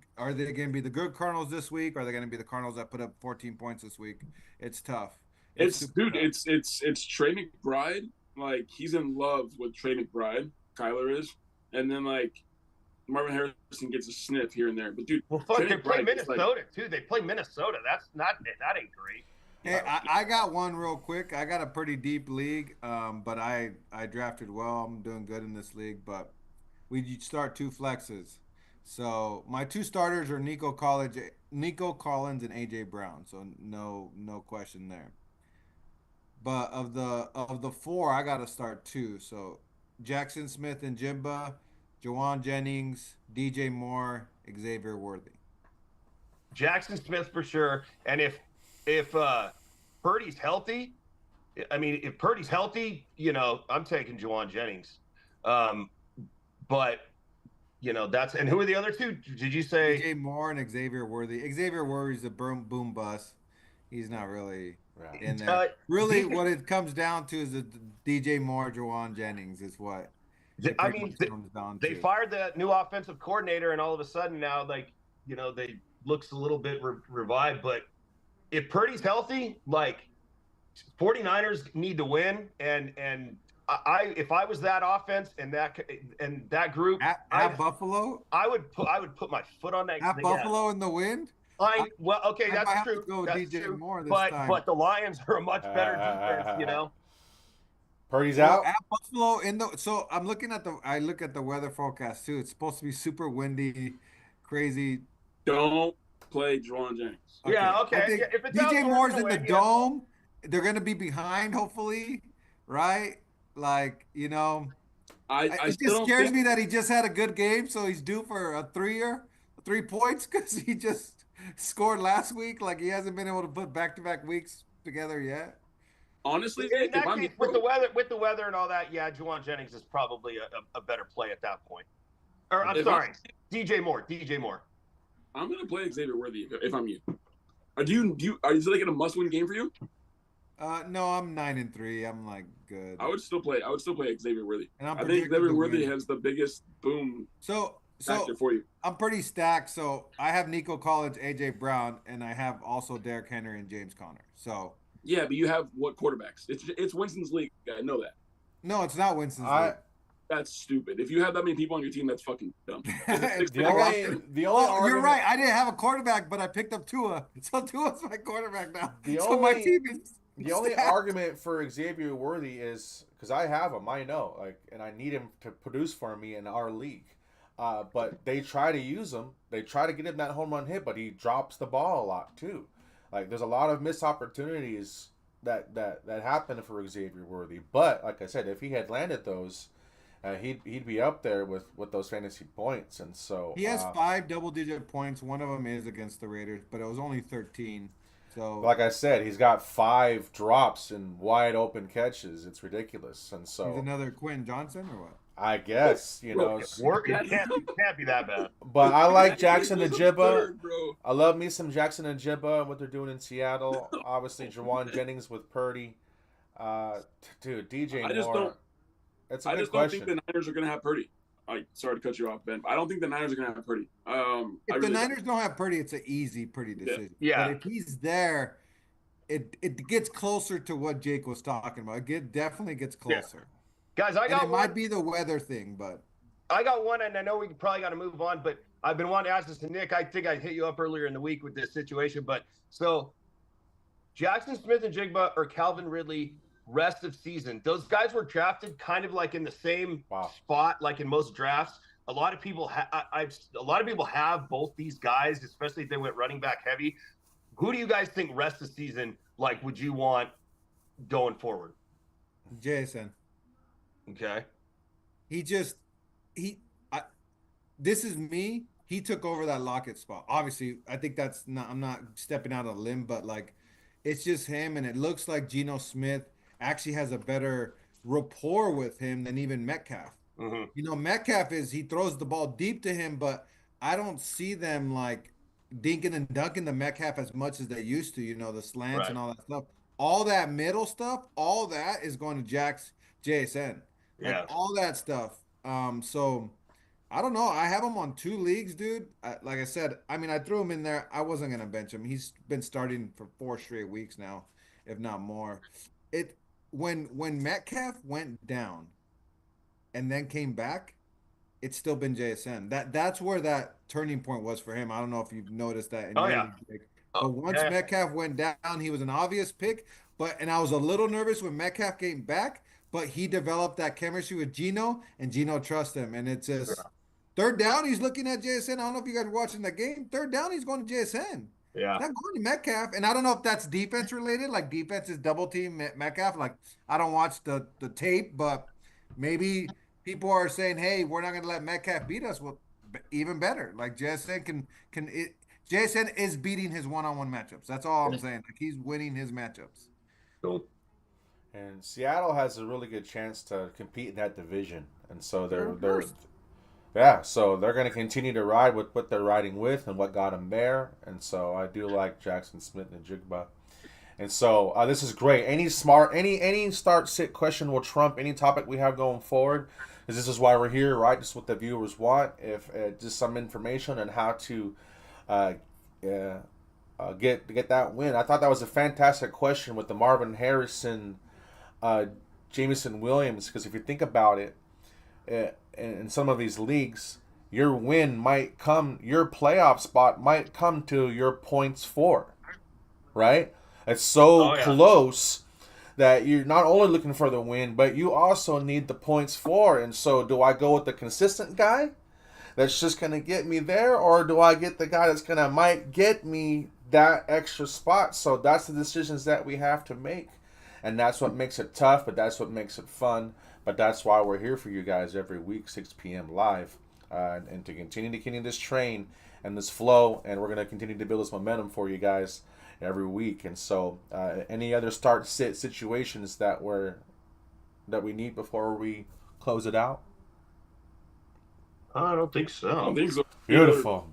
Speaker 2: the good Cardinals this week? Or are they going to be the Cardinals that put up 14 points this week? It's tough.
Speaker 4: It's dude,
Speaker 2: tough.
Speaker 4: it's Trey McBride. Like he's in love with Trey McBride. Kyler is, and then like Marvin Harrison gets a sniff here and there. But dude,
Speaker 3: well, fuck,
Speaker 4: Trey
Speaker 3: they play
Speaker 4: McBride is
Speaker 3: Minnesota too. They play Minnesota. That ain't great.
Speaker 2: Hey, I got one real quick. I got a pretty deep league, but I drafted well. I'm doing good in this league, but we start 2 flexes. So my 2 starters are Nico Collins, and AJ Brown. So no question there. But of the 4, I got to start 2. So Jackson Smith and Jimba, Jawan Jennings, DJ Moore, Xavier Worthy.
Speaker 3: Jackson Smith for sure. And if Purdy's healthy, if Purdy's healthy, I'm taking Jawan Jennings. But that's, and who are the other 2? Did you say
Speaker 2: DJ Moore and Xavier Worthy? Xavier Worthy's a boom bust. He's not really in there. Really, what it comes down to is the DJ Moore, Jawan Jennings is what.
Speaker 3: They fired the new offensive coordinator, and all of a sudden now, like, they looks a little bit revived. But if Purdy's healthy, like 49ers need to win, and if I was that offense and that group
Speaker 2: at Buffalo,
Speaker 3: I would put my foot on that.
Speaker 2: At Buffalo in the wind.
Speaker 3: That's true. That's
Speaker 2: DJ
Speaker 3: true.
Speaker 2: Moore this
Speaker 3: but
Speaker 2: time.
Speaker 3: but the Lions are a much better defense,
Speaker 1: Purdy's out.
Speaker 2: At Buffalo so I look at the weather forecast too. It's supposed to be super windy, crazy.
Speaker 4: Don't play Jawan Jennings.
Speaker 3: Okay. Yeah, okay.
Speaker 2: If it's DJ Moore's in the dome, they're gonna be behind, hopefully, right? Like, it just scares me that he just had a good game, so he's due for a 3 points because he just scored last week. Like he hasn't been able to put back-to-back weeks together yet.
Speaker 4: Honestly,
Speaker 3: with the weather and all that, yeah, Jawan Jennings is probably a better play at that point. Or DJ Moore.
Speaker 4: I'm gonna play Xavier Worthy if I'm you. Is it like a must-win game for you?
Speaker 2: No, I'm 9-3. I'm like good.
Speaker 4: I would still play Xavier Worthy.
Speaker 2: And
Speaker 4: I think Xavier Worthy has the biggest boom factor for you.
Speaker 2: I'm pretty stacked. So I have Nico Collins, AJ Brown, and I have also Derrick Henry and James Conner. So
Speaker 4: yeah, but you have what quarterbacks? It's Winston's league. I know that.
Speaker 2: No, it's not Winston's league.
Speaker 4: That's stupid. If you have that many people on your team, that's fucking dumb.
Speaker 1: the only argument,
Speaker 2: you're right. I didn't have a quarterback, but I picked up Tua. So Tua's my quarterback now. My team is.
Speaker 1: The only argument for Xavier Worthy is because I have him, I know, and I need him to produce for me in our league. But they try to use him. They try to get him that home run hit, but he drops the ball a lot too. Like there's a lot of missed opportunities that happen for Xavier Worthy. But like I said, if he had landed those, he'd be up there with those fantasy points. And so
Speaker 2: he has 5 double-digit points. One of them is against the Raiders, but it was only 13. So
Speaker 1: Like I said, he's got 5 drops and wide open catches. It's ridiculous, and
Speaker 2: he's
Speaker 1: so
Speaker 2: another Quentin Johnson or what?
Speaker 1: I guess
Speaker 4: Bro,
Speaker 3: It can't be that bad.
Speaker 1: But I like
Speaker 4: that kid
Speaker 1: Jackson
Speaker 4: was
Speaker 1: Najibba.
Speaker 4: absurd, bro.
Speaker 1: I love me some Jackson Najibba and what they're doing in Seattle. Obviously, Jawan Jennings with Purdy. Dude, DJ
Speaker 4: I just
Speaker 1: Moore.
Speaker 4: don't.
Speaker 1: It's a
Speaker 4: I
Speaker 1: good
Speaker 4: just don't think
Speaker 1: question.
Speaker 4: the Niners are going to have Purdy. Sorry to cut you off, Ben. I don't think the Niners are going to have Purdy. I
Speaker 2: If the
Speaker 4: really
Speaker 2: Niners don't have Purdy, it's an easy Purdy
Speaker 4: don't. Yeah.
Speaker 2: decision.
Speaker 3: Yeah.
Speaker 2: But if he's there, it gets closer to what Jake was talking about. Definitely gets
Speaker 3: Yeah.
Speaker 2: closer.
Speaker 3: Guys, I
Speaker 2: And
Speaker 3: got
Speaker 2: it
Speaker 3: one.
Speaker 2: might be the weather thing, but
Speaker 3: I got one, and I know we probably got to move on, but I've been wanting to ask this to Nick. I think I hit you up earlier in the week with this situation, but so Jackson Smith and Jigba or Calvin Ridley rest of season. Those guys were drafted kind of like in the same spot, like in most drafts. A lot of people have both these guys, especially if they went running back heavy. Who do you guys think rest of season like would you want going forward?
Speaker 2: JSN.
Speaker 3: Okay.
Speaker 2: This is me. He took over that Lockett spot. Obviously, I think that's not, I'm not stepping out on a limb, but like, it's just him. And it looks like Geno Smith actually has a better rapport with him than even Metcalf.
Speaker 3: Mm-hmm.
Speaker 2: Metcalf he throws the ball deep to him, but I don't see them like dinking and dunking the Metcalf as much as they used to, the slants
Speaker 3: Right.
Speaker 2: and all that stuff. All that middle stuff, all that is going to JSN. Like
Speaker 3: Yeah.
Speaker 2: all that stuff. So I don't know. I have him on 2 leagues, dude. Like I said, I mean, I threw him in there. I wasn't gonna bench him. He's been starting for 4 straight weeks now, if not more. It when Metcalf went down and then came back, it's still been JSN. That's where that turning point was for him. I don't know if you've noticed that in
Speaker 3: Oh,
Speaker 2: your
Speaker 3: yeah.
Speaker 2: league, Jake. But once
Speaker 3: yeah.
Speaker 2: Metcalf went down, he was an obvious pick. And I was a little nervous when Metcalf came back, but he developed that chemistry with Geno, and Geno trusts him. And it's just third down, he's looking at JSN. I don't know if you guys are watching that game. Third down, he's going to JSN.
Speaker 3: Yeah.
Speaker 2: He's not going to Metcalf. And I don't know if that's defense related, like defense is double team Metcalf. Like I don't watch the tape, but maybe people are saying, "Hey, we're not going to let Metcalf beat us." Well, even better. Like JSN is beating his one-on-one matchups. That's all I'm saying. Like he's winning his matchups.
Speaker 3: Cool.
Speaker 1: And Seattle has a really good chance to compete in that division, and so they're
Speaker 2: first.
Speaker 1: so they're going to continue to ride with what they're riding with and what got them there. And so I do like Jackson Smith and Jigba. And so this is great. Any start sit question will trump any topic we have going forward, because this is why we're here, right? Just what the viewers want. If just some information on how to get that win. I thought that was a fantastic question with the Marvin Harrison, Jameson Williams, because if you think about it, in some of these leagues, your win might come, your playoff spot might come to your points for, right? It's so close that you're not only looking for the win, but you also need the points for. And so, do I go with the consistent guy that's just going to get me there, or do I get the guy that's might get me that extra spot? So that's the decisions that we have to make, and that's what makes it tough, but that's what makes it fun. But that's why we're here for you guys every week, 6 p.m. live, and to continue this train and this flow, and we're going to continue to build this momentum for you guys every week. And so any other start sit situations that we need before we close it out?
Speaker 3: I don't think so.
Speaker 4: I don't think so.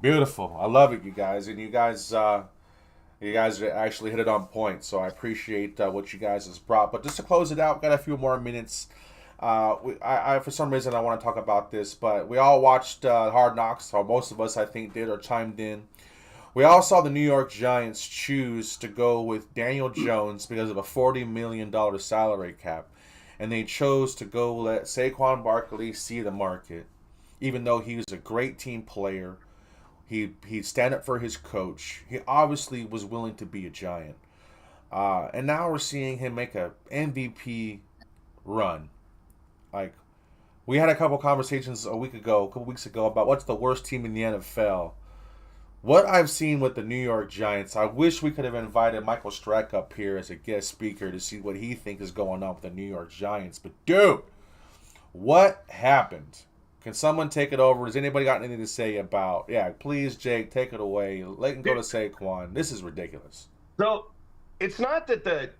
Speaker 1: Beautiful. I love it, you guys, and you guys actually hit it on point. So I appreciate what you guys has brought. But just to close it out, got a few more minutes. I for some reason I want to talk about this, but we all watched Hard Knocks, or most of us I think did or chimed in. We all saw the New York Giants choose to go with Daniel Jones because of a $40 million salary cap, and they chose to go let Saquon Barkley see the market, even though he was a great team player. He'd stand up for his coach. He obviously was willing to be a Giant. And now we're seeing him make a MVP run. Like, we had a couple conversations a couple weeks ago about what's the worst team in the NFL. What I've seen with the New York Giants, I wish we could have invited Michael Strack up here as a guest speaker to see what he thinks is going on with the New York Giants. But, dude, what happened? Can someone take it over? Has anybody got anything to say about... Yeah, please, Jake, take it away. Let him go to Saquon. This is ridiculous.
Speaker 3: So it's not that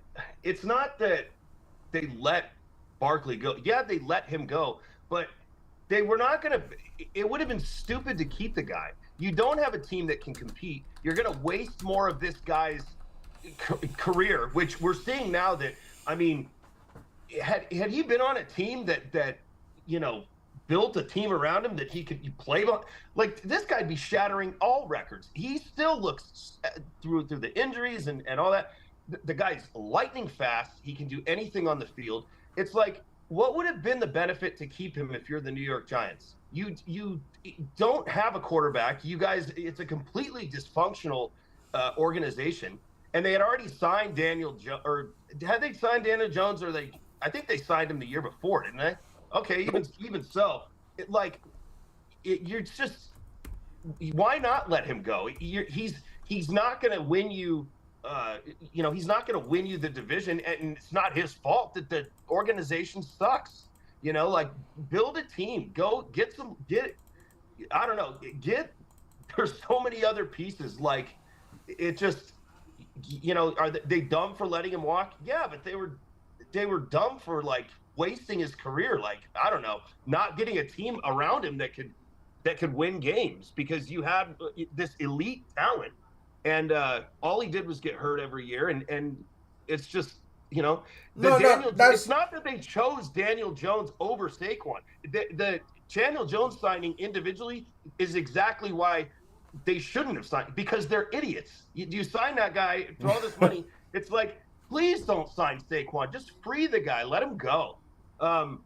Speaker 3: they let Barkley go. Yeah, they let him go, but they were not going to. It would have been stupid to keep the guy. You don't have a team that can compete. You're going to waste more of this guy's career, which we're seeing now. That I mean, had he been on a team that you know built a team around him that he could play on, like this guy'd be shattering all records. He still looks through the injuries and all that. The guy's lightning fast. He can do anything on the field. It's like, what would have been the benefit to keep him if you're the New York Giants? You don't have a quarterback. You guys, it's a completely dysfunctional organization. And they had already signed Daniel Jones, or had they signed Daniel Jones, or they? I think they signed him the year before, didn't they? Okay, even so, you're just, why not let him go? He's not going to win you. He's not going to win you the division, and it's not his fault that the organization sucks. Like, build a team, go get. I don't know, there's so many other pieces. Like, it just, are they dumb for letting him walk? Yeah, but they were dumb for like wasting his career. Like, I don't know, not getting a team around him that could win games, because you had this elite talent. And all he did was get hurt every year, and it's just, it's not that they chose Daniel Jones over Saquon. The Daniel Jones signing individually is exactly why they shouldn't have signed, because they're idiots. You sign that guy for all this money. It's like, please don't sign Saquon. Just free the guy. Let him go. And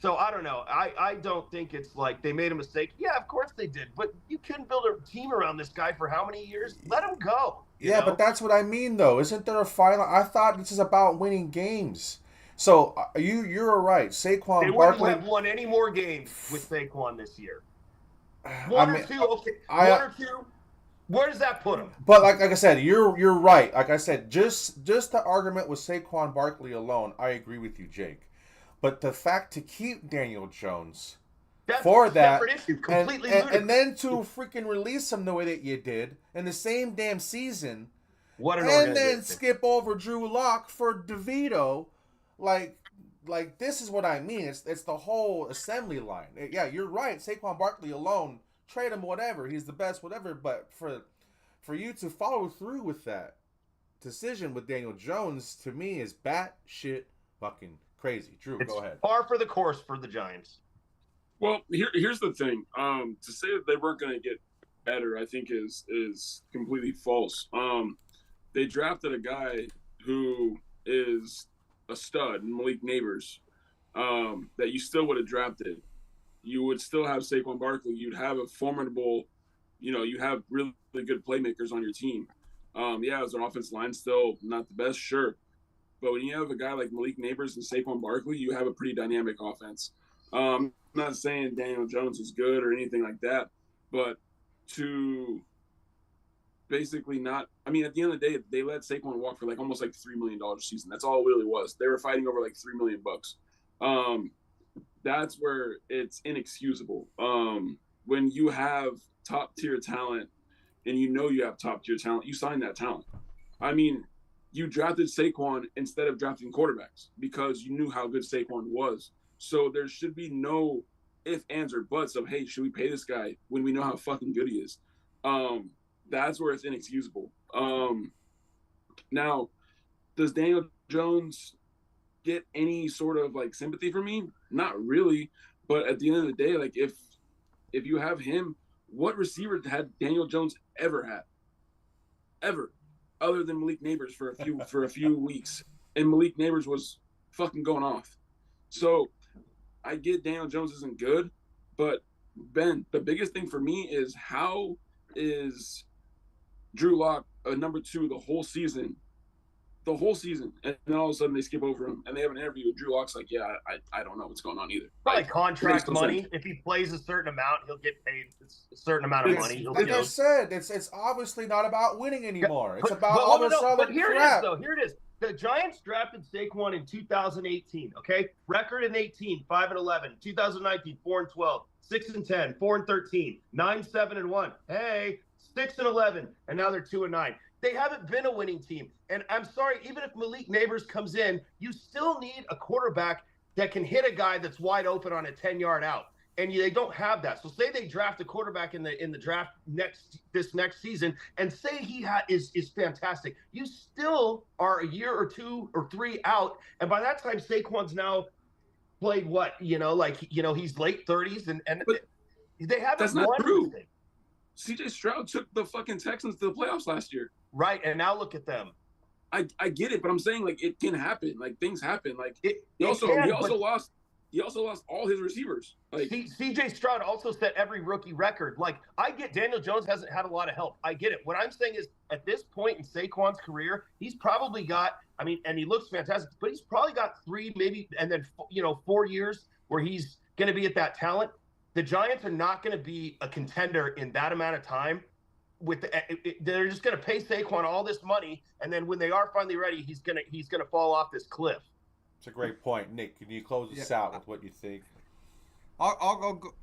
Speaker 3: so I don't know. I don't think it's like they made a mistake. Yeah, of course they did. But you couldn't build a team around this guy for how many years? Let him go.
Speaker 1: Yeah, but that's what I mean, though. Isn't there a final? I thought this is about winning games. So you're right. Saquon
Speaker 3: they
Speaker 1: Barkley
Speaker 3: wouldn't have won any more games with Saquon this year.
Speaker 1: One
Speaker 3: or two. Where does that put him?
Speaker 1: But like I said, you're right. Like I said, just the argument with Saquon Barkley alone, I agree with you, Jake. But the fact to keep Daniel Jones
Speaker 3: That's
Speaker 1: for that,
Speaker 3: issue. Completely
Speaker 1: and then to freaking release him the way that you did in the same damn season,
Speaker 3: and
Speaker 1: then skip over Drew Lock for DeVito, like this is what I mean. It's the whole assembly line. Yeah, you're right. Saquon Barkley alone, trade him, whatever. He's the best, whatever. But for you to follow through with that decision with Daniel Jones, to me, is batshit fucking crazy. Drew, go ahead.
Speaker 3: Par for the course for the Giants.
Speaker 4: Well, here's the thing. To say that they weren't going to get better, I think is completely false. They drafted a guy who is a stud, Malik Neighbors, that you still would have drafted. You would still have Saquon Barkley. You'd have a formidable, you have really good playmakers on your team. Is their offensive line still not the best? Sure. But when you have a guy like Malik Neighbors and Saquon Barkley, you have a pretty dynamic offense. I'm not saying Daniel Jones is good or anything like that, but to basically not – I mean, at the end of the day, they let Saquon walk for like almost like $3 million a season. That's all it really was. They were fighting over like $3 million bucks. That's where it's inexcusable. When you have top-tier talent and you have top-tier talent, you sign that talent. I mean – you drafted Saquon instead of drafting quarterbacks because you knew how good Saquon was. So there should be no ifs, ands, or buts of, hey, should we pay this guy when we know how fucking good he is? That's where it's inexcusable. Now, does Daniel Jones get any sort of like sympathy from me? Not really. But at the end of the day, like if you have him, what receiver had Daniel Jones ever had? Ever. Other than Malik Neighbors for a few weeks. And Malik Neighbors was fucking going off. So I get Daniel Jones isn't good, but Ben, the biggest thing for me is how is Drew Lock a number 2 the whole season, and then all of a sudden they skip over him and they have an interview with Drew Lock's like, yeah, I don't know what's going on either.
Speaker 3: Probably contract money. If he plays a certain amount, he'll get paid a certain amount of money.
Speaker 1: Like I said, it's obviously not about winning anymore. It's about all this other
Speaker 3: But here
Speaker 1: crap.
Speaker 3: Here it is. The Giants drafted Saquon in 2018. Okay, record in 18, 5-11. 2019, 4-12, 6-10, 4-13, 9-7-1. Hey, 6-11, and now they're 2-9. They haven't been a winning team. And I'm sorry, even if Malik Neighbors comes in, you still need a quarterback that can hit a guy that's wide open on a 10-yard out. And they don't have that. So say they draft a quarterback in the draft this next season, and say he is fantastic. You still are a year or 2 or 3 out, and by that time Saquon's now played what, he's late 30s, and
Speaker 4: But
Speaker 3: they haven't
Speaker 4: that's not
Speaker 3: won
Speaker 4: true.
Speaker 3: anything.
Speaker 4: CJ Stroud took the fucking Texans to the playoffs last year.
Speaker 3: Right, and now look at them.
Speaker 4: I get it, but I'm saying like it can happen. Like things happen. Like he also lost all his receivers. Like
Speaker 3: CJ Stroud also set every rookie record. Like, I get Daniel Jones hasn't had a lot of help. I get it. What I'm saying is, at this point in Saquon's career, he's probably got, and he looks fantastic, but he's probably got 3, maybe, and then 4 years where he's going to be at that talent. The Giants are not going to be a contender in that amount of time. They're just going to pay Saquon all this money, and then when they are finally ready, he's gonna fall off this cliff.
Speaker 1: It's a great point, Nick. Can you close this out with what you think?
Speaker 2: I'll go.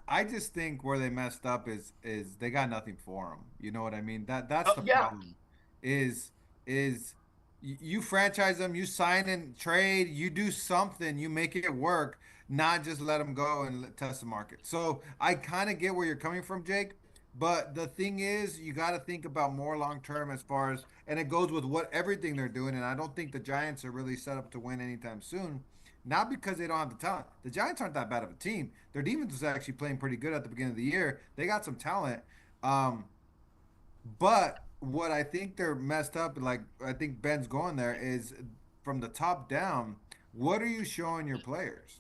Speaker 2: I just think where they messed up is they got nothing for him. You know what I mean? That's the problem. Is you franchise them, you sign and trade, you do something, you make it work, not just let them go and test the market. So I kind of get where you're coming from, Jake. But the thing is, you got to think about more long term as far as, and it goes with everything they're doing. And I don't think the Giants are really set up to win anytime soon. Not because they don't have the talent. The Giants aren't that bad of a team. Their defense is actually playing pretty good at the beginning of the year. They got some talent. But what I think they're messed up, like I think Ben's going there, is from the top down, what are you showing your players?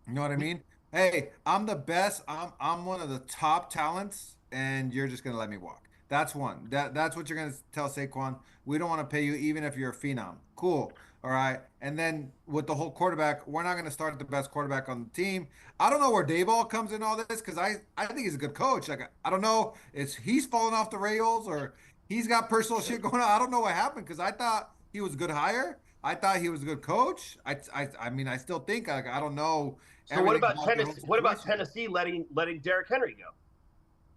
Speaker 2: You know what I mean? Hey, I'm the best. I'm one of the top talents, and you're just gonna let me walk. That's one. That's what you're gonna tell Saquon. We don't want to pay you even if you're a phenom. Cool. All right. And then with the whole quarterback, we're not gonna start the best quarterback on the team. I don't know where Dayball comes in all this, because I think he's a good coach. Like, I don't know if he's falling off the rails or he's got personal shit going on. I don't know what happened, because I thought he was a good hire. I thought he was a good coach. I mean, I still think, like, I don't know.
Speaker 3: So what about Tennessee? What about Tennessee letting Derrick Henry go?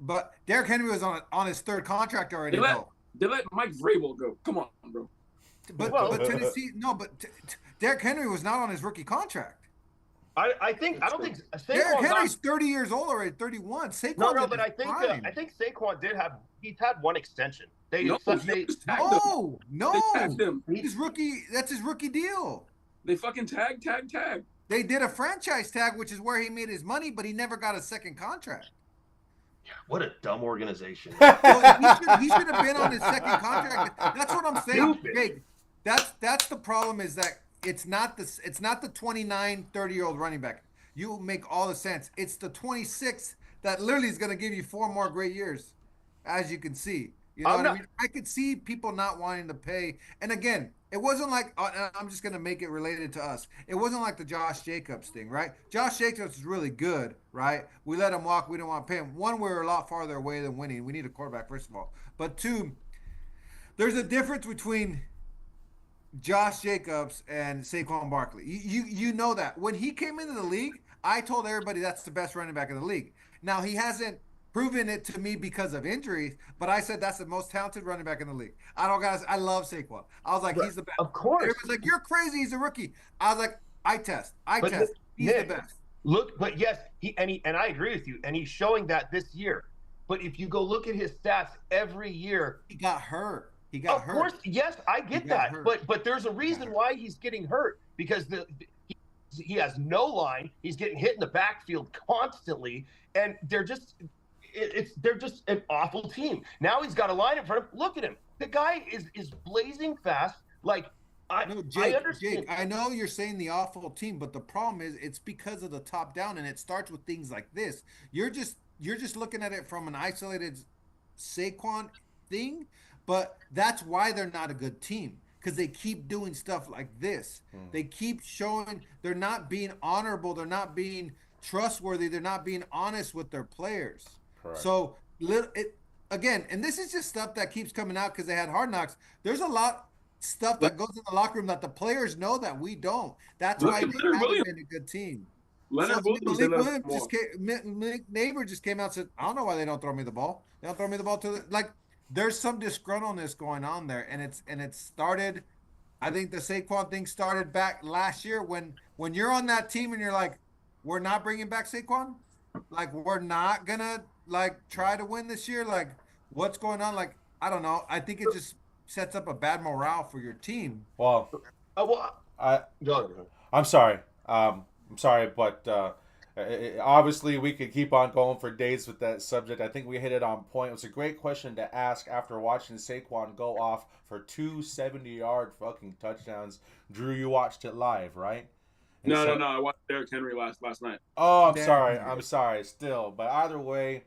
Speaker 2: But Derrick Henry was on his 3rd contract already.
Speaker 4: They let Mike Vrabel go. Come on, bro.
Speaker 2: But Tennessee, no. But Derrick Henry was not on his rookie contract.
Speaker 3: I don't think
Speaker 2: Derrick Henry's 30 years old already, 31. Saquon.
Speaker 3: No, but I think Saquon he's had one extension.
Speaker 2: No. His rookie. That's his rookie deal.
Speaker 4: They fucking tag.
Speaker 2: They did a franchise tag, which is where he made his money, but he never got a second contract.
Speaker 3: What a dumb organization.
Speaker 2: Well, he should have been on his second contract. That's what I'm saying. Jake, that's the problem, is that it's not the 29, 30-year-old running back. You make all the sense. It's the 26 that literally is going to give you 4 more great years, as you can see. You know what I mean? I could see people not wanting to pay. And again, it wasn't like, I'm just going to make it related to us. It wasn't like the Josh Jacobs thing, right? Josh Jacobs is really good, right? We let him walk. We didn't want to pay him. One, we're a lot farther away than winning. We need a quarterback, first of all. But 2, there's a difference between Josh Jacobs and Saquon Barkley. You know that. When he came into the league, I told everybody that's the best running back in the league. Now, he hasn't proven it to me because of injuries, but I said that's the most talented running back in the league. I love Saquon. I was like, he's the best.
Speaker 3: Of course.
Speaker 2: Everyone's like, you're crazy. He's a rookie. I was like, I test. He's
Speaker 3: Nick,
Speaker 2: the best.
Speaker 3: Look, but yes, and I agree with you, and he's showing that this year. But if you go look at his stats every year,
Speaker 2: he got hurt.
Speaker 3: Of course, yes, I get that. But there's a reason why he's getting hurt, because he has no line. He's getting hit in the backfield constantly, and they're just an awful team. Now he's got a line in front of him. Look at him. The guy is blazing fast. Like, I understand.
Speaker 2: Jake, I know you're saying the awful team, but the problem is it's because of the top down, and it starts with things like this. You're just looking at it from an isolated Saquon thing, but that's why they're not a good team, because they keep doing stuff like this. They keep showing they're not being honorable. They're not being trustworthy. They're not being honest with their players. Correct. So again, and this is just stuff that keeps coming out because they had Hard Knocks. There's a lot stuff that goes in the locker room that the players know that we don't. That's why they haven't been a good team. Malik Neighbor just came out and said, I don't know why they don't throw me the ball. They don't throw me the ball there's some disgruntledness going on there, and it started. I think the Saquon thing started back last year when you're on that team and you're like, we're not bringing back Saquon, like we're not gonna like try to win this year. Like, what's going on? Like, I don't know. I think it just sets up a bad morale for your team.
Speaker 1: Well,
Speaker 3: Well,
Speaker 1: I
Speaker 3: go.
Speaker 1: I'm sorry. I'm sorry, but obviously we could keep on going for days with that subject. I think we hit it on point. It was a great question to ask after watching Saquon go off for 270-yard fucking touchdowns. Drew, you watched it live, right? And
Speaker 4: No,
Speaker 1: so-
Speaker 4: no, no. I watched Derrick Henry last night.
Speaker 1: Oh, I'm
Speaker 2: Damn.
Speaker 1: sorry. I'm sorry still. But either way,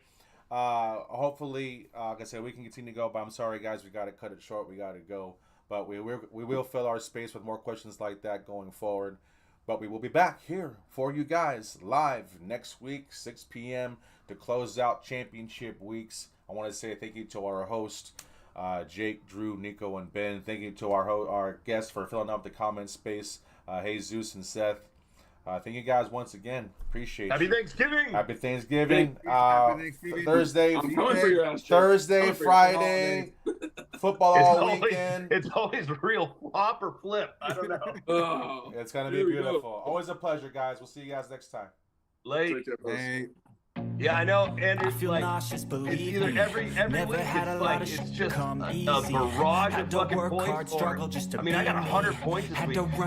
Speaker 1: hopefully, like I said, we can continue to go. But I'm sorry, guys. We got to cut it short. We got to go. But we will fill our space with more questions like that going forward. But we will be back here for you guys live next week, 6 p.m. to close out championship weeks. I want to say thank you to our host, Jake, Drew, Nico, and Ben. Thank you to our guests for filling up the comment space, Jesus and Seth. Thank you guys once again. Appreciate
Speaker 3: Happy
Speaker 1: you.
Speaker 3: Thanksgiving.
Speaker 1: Happy Thanksgiving.
Speaker 2: Happy Thanksgiving.
Speaker 1: Thursday,
Speaker 4: I'm coming for your ass, Jake.
Speaker 1: Thursday,
Speaker 4: Coming for your
Speaker 1: Friday, football all weekend.
Speaker 3: It's always real flop or flip. I don't know.
Speaker 4: Oh,
Speaker 1: It's going to be
Speaker 4: here we go.
Speaker 1: beautiful. Always a pleasure, guys. We'll see you guys next time.
Speaker 3: Late.
Speaker 4: Take care, folks.
Speaker 2: Hey.
Speaker 3: Yeah, I know. And
Speaker 5: I
Speaker 3: it's
Speaker 5: feel
Speaker 3: like
Speaker 5: nauseous,
Speaker 3: it's
Speaker 5: believe
Speaker 3: either
Speaker 5: me.
Speaker 3: every
Speaker 5: Never
Speaker 3: week
Speaker 5: had a
Speaker 3: it's
Speaker 5: lot
Speaker 3: like
Speaker 5: of
Speaker 3: it's
Speaker 5: shit
Speaker 3: just
Speaker 5: come
Speaker 3: a
Speaker 5: easy.
Speaker 3: barrage
Speaker 5: Had
Speaker 3: of
Speaker 5: to
Speaker 3: fucking
Speaker 5: work
Speaker 3: points
Speaker 5: hard,
Speaker 3: scored.
Speaker 5: struggle just to
Speaker 3: I mean, I got
Speaker 5: be me.
Speaker 3: 100 points this
Speaker 5: Had
Speaker 3: week.
Speaker 5: to ride